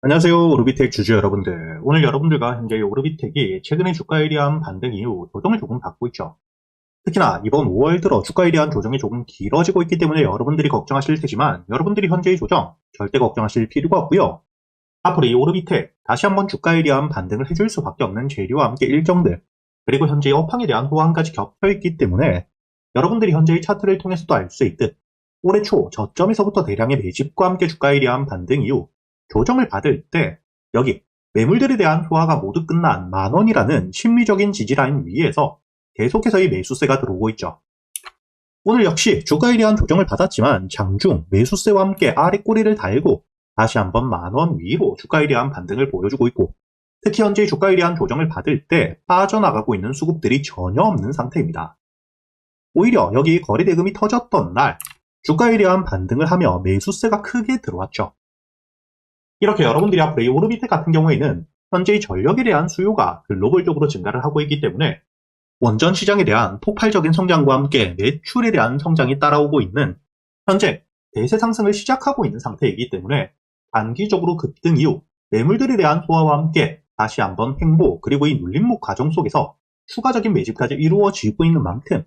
안녕하세요. 오르비텍 주주 여러분들. 오늘 여러분들과 현재 오르비텍이 최근에 주가에 대한 반등 이후 조정을 조금 받고 있죠. 특히나 이번 5월 들어 주가에 대한 조정이 조금 길어지고 있기 때문에 여러분들이 걱정하실 테지만 여러분들이 현재의 조정 절대 걱정하실 필요가 없고요. 앞으로 이 오르비텍 다시 한번 주가에 대한 반등을 해줄 수밖에 없는 재료와 함께 일정들 그리고 현재의 업황에 대한 호황까지 겹쳐있기 때문에 여러분들이 현재의 차트를 통해서도 알 수 있듯 올해 초 저점에서부터 대량의 매집과 함께 주가에 대한 반등 이후 조정을 받을 때 여기 매물들에 대한 소화가 모두 끝난 만원이라는 심리적인 지지라인 위에서 계속해서 이 매수세가 들어오고 있죠. 오늘 역시 주가에 대한 조정을 받았지만 장중 매수세와 함께 아래 꼬리를 달고 다시 한번 만원 위로 주가에 대한 반등을 보여주고 있고 특히 현재 주가에 대한 조정을 받을 때 빠져나가고 있는 수급들이 전혀 없는 상태입니다. 오히려 여기 거래대금이 터졌던 날 주가에 대한 반등을 하며 매수세가 크게 들어왔죠. 이렇게 여러분들이 앞으로 이 오르비텍 같은 경우에는 현재의 전력에 대한 수요가 글로벌적으로 증가를 하고 있기 때문에 원전 시장에 대한 폭발적인 성장과 함께 매출에 대한 성장이 따라오고 있는 현재 대세 상승을 시작하고 있는 상태이기 때문에 단기적으로 급등 이후 매물들에 대한 소화와 함께 다시 한번 횡보 그리고 이 눌림목 과정 속에서 추가적인 매집까지 이루어지고 있는 만큼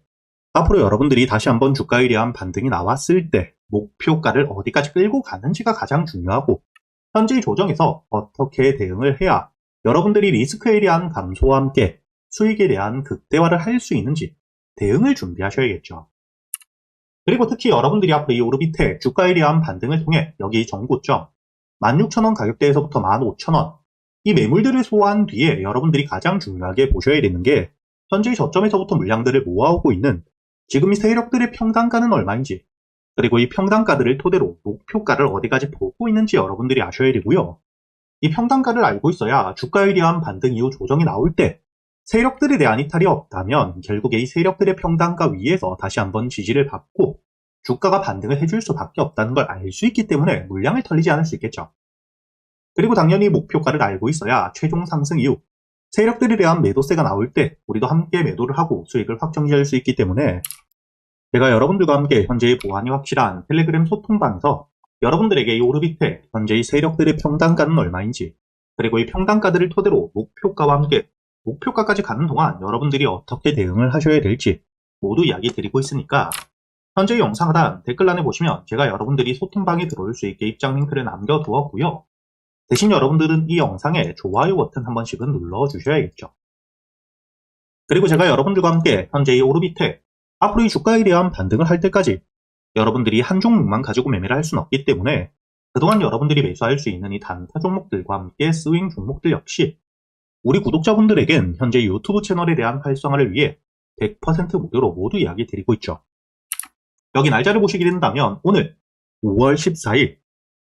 앞으로 여러분들이 다시 한번 주가에 대한 반등이 나왔을 때 목표가를 어디까지 끌고 가는지가 가장 중요하고 현재의 조정에서 어떻게 대응을 해야 여러분들이 리스크에 대한 감소와 함께 수익에 대한 극대화를 할 수 있는지 대응을 준비하셔야겠죠. 그리고 특히 여러분들이 앞으로 이 오르비텍 주가에 대한 반등을 통해 여기 정고점 16,000원 가격대에서부터 15,000원 이 매물들을 소화한 뒤에 여러분들이 가장 중요하게 보셔야 되는 게 현재의 저점에서부터 물량들을 모아오고 있는 지금 이 세력들의 평단가는 얼마인지 그리고 이 평단가들을 토대로 목표가를 어디까지 보고 있는지 여러분들이 아셔야 되고요. 이 평단가를 알고 있어야 주가에 대한 반등 이후 조정이 나올 때 세력들에 대한 이탈이 없다면 결국에 이 세력들의 평단가 위에서 다시 한번 지지를 받고 주가가 반등을 해줄 수밖에 없다는 걸 알 수 있기 때문에 물량을 털리지 않을 수 있겠죠. 그리고 당연히 목표가를 알고 있어야 최종 상승 이후 세력들에 대한 매도세가 나올 때 우리도 함께 매도를 하고 수익을 확정지을 수 있기 때문에 제가 여러분들과 함께 현재의 보안이 확실한 텔레그램 소통방에서 여러분들에게 이 오르비텍 현재의 세력들의 평단가는 얼마인지 그리고 이 평단가들을 토대로 목표가와 함께 목표가까지 가는 동안 여러분들이 어떻게 대응을 하셔야 될지 모두 이야기 드리고 있으니까 현재 영상 하단 댓글란에 보시면 제가 여러분들이 소통방에 들어올 수 있게 입장 링크를 남겨두었고요. 대신 여러분들은 이 영상에 좋아요 버튼 한 번씩은 눌러주셔야겠죠. 그리고 제가 여러분들과 함께 현재 이 오르비텍 앞으로 이 주가에 대한 반등을 할 때까지 여러분들이 한 종목만 가지고 매매를 할 수는 없기 때문에 그동안 여러분들이 매수할 수 있는 이 단타 종목들과 함께 스윙 종목들 역시 우리 구독자분들에겐 현재 유튜브 채널에 대한 활성화를 위해 100% 무료로 모두 이야기 드리고 있죠. 여기 날짜를 보시게 된다면 오늘 5월 14일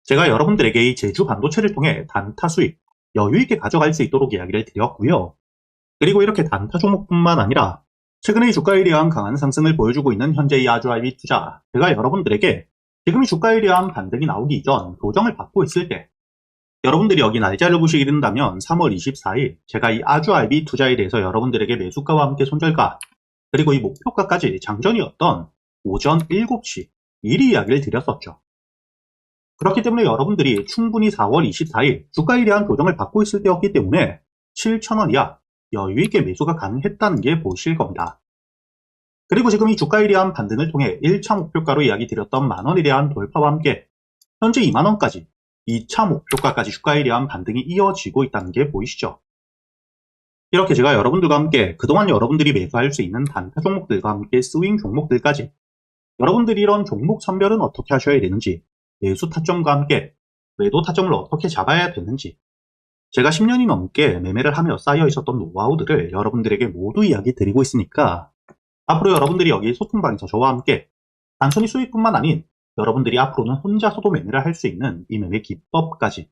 제가 여러분들에게 이 제주 반도체를 통해 단타 수익 여유있게 가져갈 수 있도록 이야기를 드렸고요. 그리고 이렇게 단타 종목뿐만 아니라 최근에 주가에 대한 강한 상승을 보여주고 있는 현재의 아주아이비 투자 제가 여러분들에게 지금 이 주가에 대한 반등이 나오기 이전 조정을 받고 있을 때 여러분들이 여기 날짜를 보시게 된다면 3월 24일 제가 이 아주아이비 투자에 대해서 여러분들에게 매수가와 함께 손절가 그리고 이 목표가까지 장전이었던 오전 7시 미리 이야기를 드렸었죠. 그렇기 때문에 여러분들이 충분히 4월 24일 주가에 대한 조정을 받고 있을 때였기 때문에 7,000원 이하 여유있게 매수가 가능했다는 게 보실 겁니다. 그리고 지금 이 주가에 대한 반등을 통해 1차 목표가로 이야기 드렸던 만원에 대한 돌파와 함께 현재 2만원까지 2차 목표가까지 주가에 대한 반등이 이어지고 있다는 게 보이시죠? 이렇게 제가 여러분들과 함께 그동안 여러분들이 매수할 수 있는 단타 종목들과 함께 스윙 종목들까지 여러분들이 이런 종목 선별은 어떻게 하셔야 되는지 매수 타점과 함께 매도 타점을 어떻게 잡아야 되는지 제가 10년이 넘게 매매를 하며 쌓여 있었던 노하우들을 여러분들에게 모두 이야기 드리고 있으니까 앞으로 여러분들이 여기 소통방에서 저와 함께 단순히 수익뿐만 아닌 여러분들이 앞으로는 혼자서도 매매를 할 수 있는 이 매매 기법까지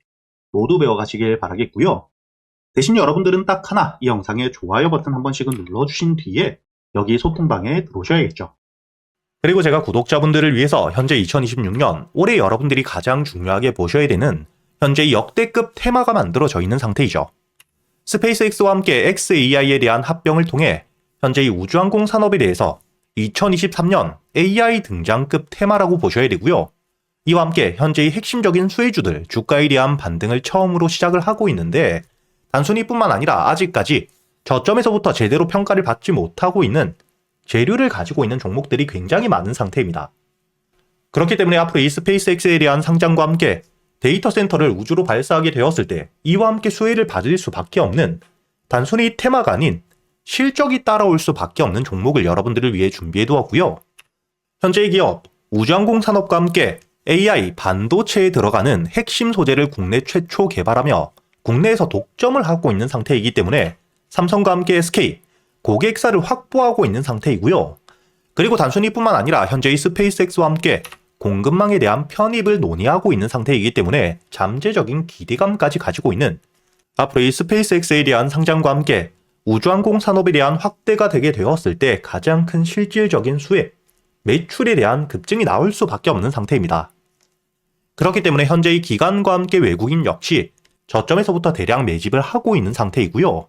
모두 배워가시길 바라겠고요. 대신 여러분들은 딱 하나 이 영상에 좋아요 버튼 한 번씩은 눌러주신 뒤에 여기 소통방에 들어오셔야겠죠. 그리고 제가 구독자분들을 위해서 현재 2026년 올해 여러분들이 가장 중요하게 보셔야 되는 현재 역대급 테마가 만들어져 있는 상태이죠. 스페이스X와 함께 xAI에 대한 합병을 통해 현재 이 우주항공 산업에 대해서 2023년 AI 등장급 테마라고 보셔야 되고요. 이와 함께 현재의 핵심적인 수혜주들 주가에 대한 반등을 처음으로 시작을 하고 있는데 단순히 뿐만 아니라 아직까지 저점에서부터 제대로 평가를 받지 못하고 있는 재료를 가지고 있는 종목들이 굉장히 많은 상태입니다. 그렇기 때문에 앞으로 이 스페이스X에 대한 상장과 함께 데이터 센터를 우주로 발사하게 되었을 때 이와 함께 수혜를 받을 수밖에 없는 단순히 테마가 아닌 실적이 따라올 수밖에 없는 종목을 여러분들을 위해 준비해 두었고요. 현재의 기업 우주항공 산업과 함께 AI 반도체에 들어가는 핵심 소재를 국내 최초 개발하며 국내에서 독점을 하고 있는 상태이기 때문에 삼성과 함께 SK 고객사를 확보하고 있는 상태이고요. 그리고 단순히 뿐만 아니라 현재의 스페이스X와 함께 공급망에 대한 편입을 논의하고 있는 상태이기 때문에 잠재적인 기대감까지 가지고 있는 앞으로 이 스페이스X에 대한 상장과 함께 우주항공 산업에 대한 확대가 되게 되었을 때 가장 큰 실질적인 수혜, 매출에 대한 급증이 나올 수밖에 없는 상태입니다. 그렇기 때문에 현재의 기관과 함께 외국인 역시 저점에서부터 대량 매집을 하고 있는 상태이고요.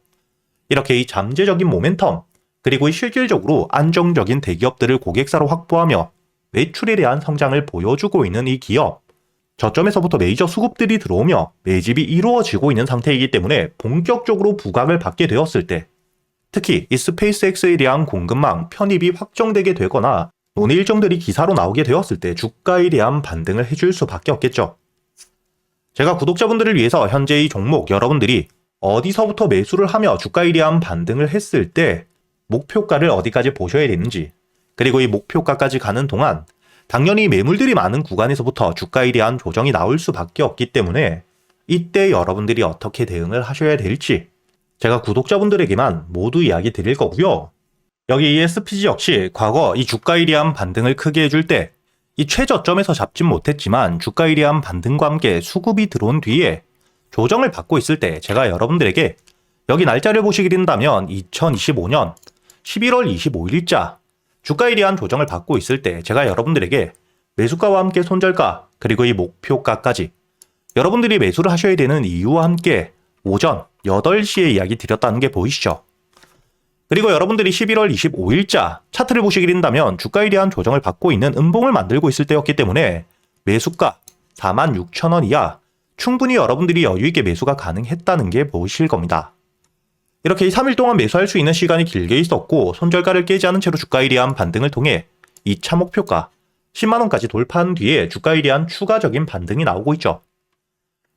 이렇게 이 잠재적인 모멘텀, 그리고 이 실질적으로 안정적인 대기업들을 고객사로 확보하며 매출에 대한 성장을 보여주고 있는 이 기업, 저점에서부터 메이저 수급들이 들어오며 매집이 이루어지고 있는 상태이기 때문에 본격적으로 부각을 받게 되었을 때 특히 이 스페이스X에 대한 공급망 편입이 확정되게 되거나 논의 일정들이 기사로 나오게 되었을 때 주가에 대한 반등을 해줄 수밖에 없겠죠. 제가 구독자분들을 위해서 현재 이 종목 여러분들이 어디서부터 매수를 하며 주가에 대한 반등을 했을 때 목표가를 어디까지 보셔야 되는지, 그리고 이 목표가까지 가는 동안 당연히 매물들이 많은 구간에서부터 주가에 대한 조정이 나올 수밖에 없기 때문에 이때 여러분들이 어떻게 대응을 하셔야 될지 제가 구독자분들에게만 모두 이야기 드릴 거고요. 여기 이 SPG 역시 과거 이 주가에 대한 반등을 크게 해줄 때 이 최저점에서 잡진 못했지만 주가에 대한 반등과 함께 수급이 들어온 뒤에 조정을 받고 있을 때 제가 여러분들에게 여기 날짜를 보시게 된다면 2025년 11월 25일자 주가에 대한 조정을 받고 있을 때 제가 여러분들에게 매수가와 함께 손절가 그리고 이 목표가까지 여러분들이 매수를 하셔야 되는 이유와 함께 오전 8시에 이야기 드렸다는 게 보이시죠? 그리고 여러분들이 11월 25일자 차트를 보시게 된다면 주가에 대한 조정을 받고 있는 음봉을 만들고 있을 때였기 때문에 매수가 46,000원 이하 충분히 여러분들이 여유있게 매수가 가능했다는 게 보이실 겁니다. 이렇게 3일 동안 매수할 수 있는 시간이 길게 있었고 손절가를 깨지 않은 채로 주가에 대한 반등을 통해 2차 목표가 10만원까지 돌파한 뒤에 주가에 대한 추가적인 반등이 나오고 있죠.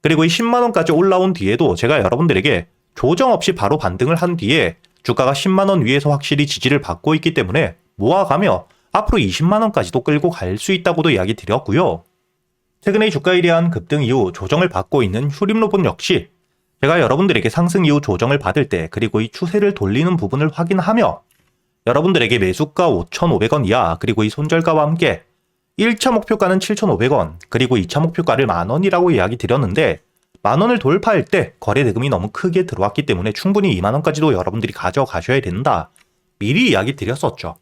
그리고 이 10만원까지 올라온 뒤에도 제가 여러분들에게 조정 없이 바로 반등을 한 뒤에 주가가 10만원 위에서 확실히 지지를 받고 있기 때문에 모아가며 앞으로 20만원까지도 끌고 갈 수 있다고도 이야기 드렸고요. 최근에 주가에 대한 급등 이후 조정을 받고 있는 휴림로봇 역시 제가 여러분들에게 상승 이후 조정을 받을 때 그리고 이 추세를 돌리는 부분을 확인하며 여러분들에게 매수가 5,500원 이하 그리고 이 손절가와 함께 1차 목표가는 7,500원 그리고 2차 목표가를 만원이라고 이야기 드렸는데 만원을 돌파할 때 거래 대금이 너무 크게 들어왔기 때문에 충분히 2만원까지도 여러분들이 가져가셔야 된다. 미리 이야기 드렸었죠.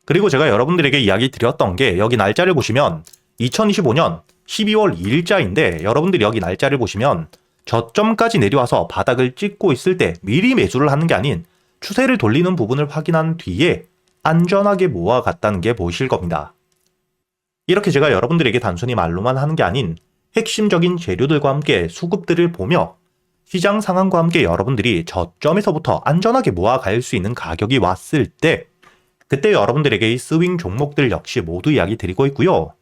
그리고 제가 여러분들에게 이야기 드렸던 게 여기 날짜를 보시면 2025년 12월 2일자인데 여러분들이 여기 날짜를 보시면 저점까지 내려와서 바닥을 찍고 있을 때 미리 매수를 하는 게 아닌 추세를 돌리는 부분을 확인한 뒤에 안전하게 모아갔다는 게 보이실 겁니다. 이렇게 제가 여러분들에게 단순히 말로만 하는 게 아닌 핵심적인 재료들과 함께 수급들을 보며 시장 상황과 함께 여러분들이 저점에서부터 안전하게 모아갈 수 있는 가격이 왔을 때 그때 여러분들에게 이 스윙 종목들 역시 모두 이야기 드리고 있고요.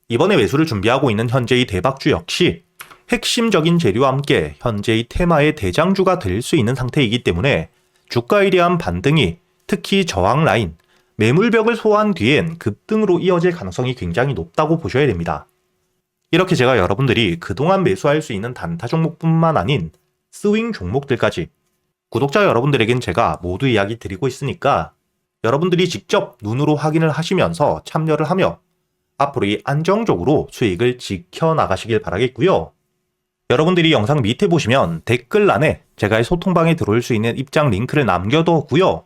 이번에 매수를 준비하고 있는 현재의 대박주 역시 핵심적인 재료와 함께 현재의 테마의 대장주가 될 수 있는 상태이기 때문에 주가에 대한 반등이 특히 저항 라인, 매물벽을 소화한 뒤엔 급등으로 이어질 가능성이 굉장히 높다고 보셔야 됩니다. 이렇게 제가 여러분들이 그동안 매수할 수 있는 단타 종목뿐만 아닌 스윙 종목들까지 구독자 여러분들에겐 제가 모두 이야기 드리고 있으니까 여러분들이 직접 눈으로 확인을 하시면서 참여를 하며 앞으로 이 안정적으로 수익을 지켜나가시길 바라겠고요. 여러분들이 영상 밑에 보시면 댓글란에 제가 이 소통방에 들어올 수 있는 입장 링크를 남겨뒀고요.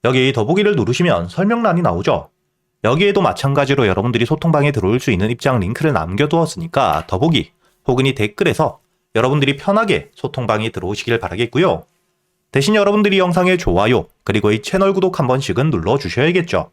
여기 더보기를 누르시면 설명란이 나오죠. 여기에도 마찬가지로 여러분들이 소통방에 들어올 수 있는 입장 링크를 남겨두었으니까 더보기 혹은 이 댓글에서 여러분들이 편하게 소통방에 들어오시길 바라겠고요. 대신 여러분들이 영상의 좋아요 그리고 이 채널 구독 한 번씩은 눌러주셔야겠죠.